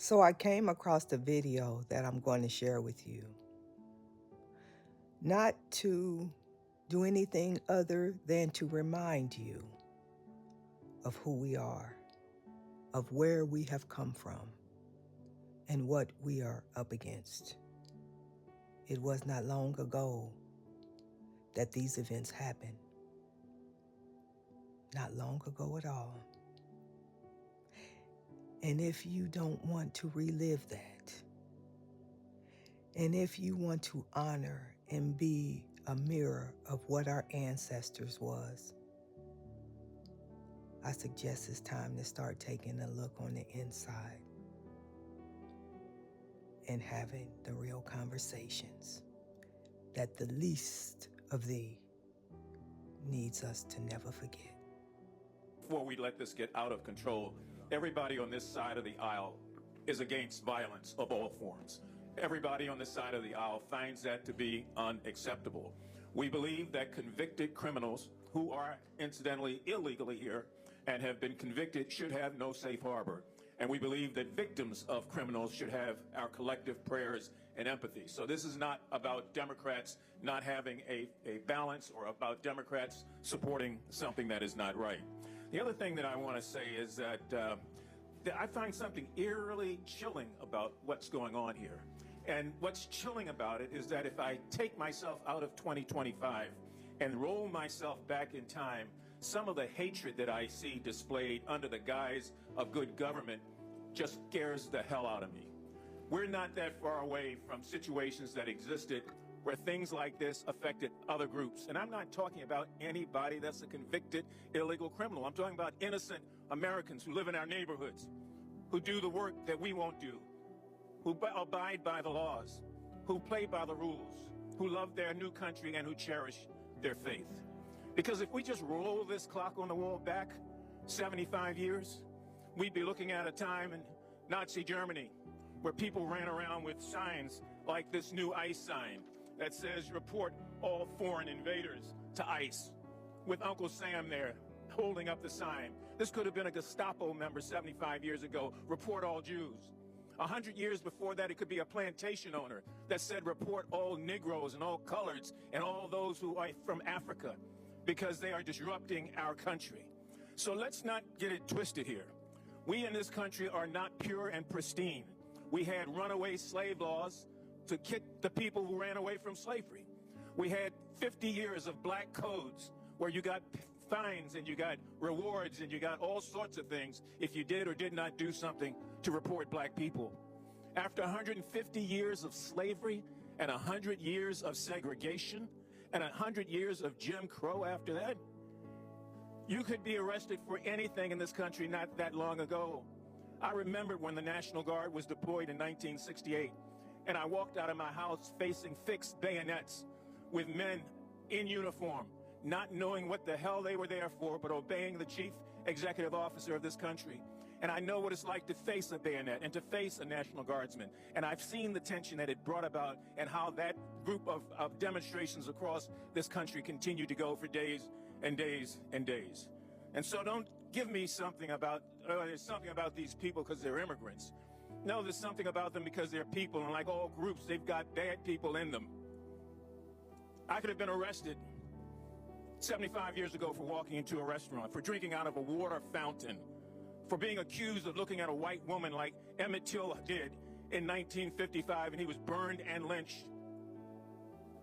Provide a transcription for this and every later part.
So I came across the video that I'm going to share with you. Not to do anything other than to remind you of who we are, of where we have come from, and what we are up against. It was not long ago that these events happened. Not long ago at all. And if you don't want to relive that, and if you want to honor and be a mirror of what our ancestors was, I suggest it's time to start taking a look on the inside and having the real conversations that the least of thee needs us to never forget. Before we let this get out of control, everybody on this side of the aisle is against violence of all forms. Everybody on this side of the aisle finds that to be unacceptable. We believe that convicted criminals who are incidentally illegally here and have been convicted should have no safe harbor. And we believe that victims of criminals should have our collective prayers and empathy. So this is not about Democrats not having a balance or about Democrats supporting something that is not right. The other thing that I want to say is that I find something eerily chilling about what's going on here. And what's chilling about it is that if I take myself out of 2025 and roll myself back in time, some of the hatred that I see displayed under the guise of good government just scares the hell out of me. We're not that far away from situations that existed where things like this affected other groups. And I'm not talking about anybody that's a convicted illegal criminal. I'm talking about innocent Americans who live in our neighborhoods, who do the work that we won't do, who abide by the laws, who play by the rules, who love their new country and who cherish their faith. Because if we just roll this clock on the wall back 75 years, we'd be looking at a time in Nazi Germany where people ran around with signs like this new ICE sign that says, report all foreign invaders to ICE, with Uncle Sam there holding up the sign. This could have been a Gestapo member 75 years ago, report all Jews. 100 years before that, it could be a plantation owner that said, report all Negroes and all coloreds and all those who are from Africa, because they are disrupting our country. So let's not get it twisted here. We in this country are not pure and pristine. We had runaway slave laws to kick the people who ran away from slavery. We had 50 years of black codes where you got fines and you got rewards and you got all sorts of things if you did or did not do something to report black people. After 150 years of slavery and 100 years of segregation and 100 years of Jim Crow after that, you could be arrested for anything in this country not that long ago. I remember when the National Guard was deployed in 1968, and I walked out of my house facing fixed bayonets with men in uniform, not knowing what the hell they were there for, but obeying the chief executive officer of this country. And I know what it's like to face a bayonet and to face a National Guardsman. And I've seen the tension that it brought about and how that group of demonstrations across this country continue to go for days and days and days. And so don't give me something about, there's something about these people because they're immigrants. No, there's something about them because they're people, and like all groups, they've got bad people in them. I could have been arrested 75 years ago for walking into a restaurant, for drinking out of a water fountain, for being accused of looking at a white woman like Emmett Till did in 1955, and he was burned and lynched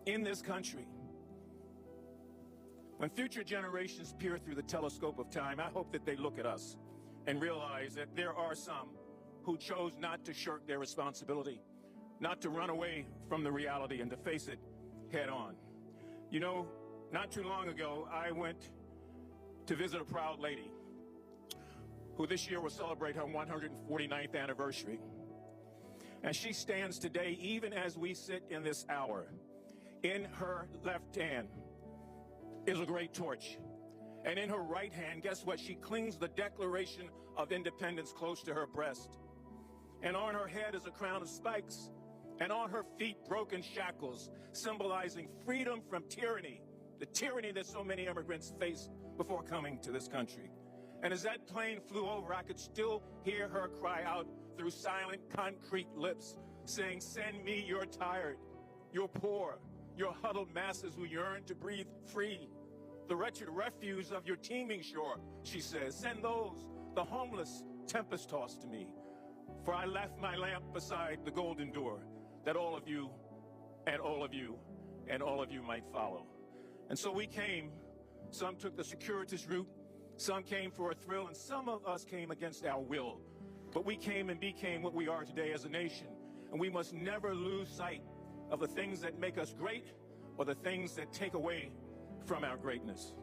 in this country. When future generations peer through the telescope of time, I hope that they look at us and realize that there are some who chose not to shirk their responsibility, not to run away from the reality and to face it head on. You know, not too long ago, I went to visit a proud lady who this year will celebrate her 149th anniversary. And she stands today, even as we sit in this hour. In her left hand is a great torch. And in her right hand, guess what? She clings the Declaration of Independence close to her breast. And on her head is a crown of spikes. And on her feet, broken shackles, symbolizing freedom from tyranny, the tyranny that so many immigrants face before coming to this country. And as that plane flew over, I could still hear her cry out through silent concrete lips, saying, send me your tired, your poor, your huddled masses who yearn to breathe free. The wretched refuse of your teeming shore, she says, send those, the homeless, tempest-tossed to me. For I left my lamp beside the golden door, that all of you, and all of you, and all of you might follow. And so we came. Some took the circuitous route, some came for a thrill, and some of us came against our will. But we came and became what we are today as a nation. And we must never lose sight of the things that make us great or the things that take away from our greatness.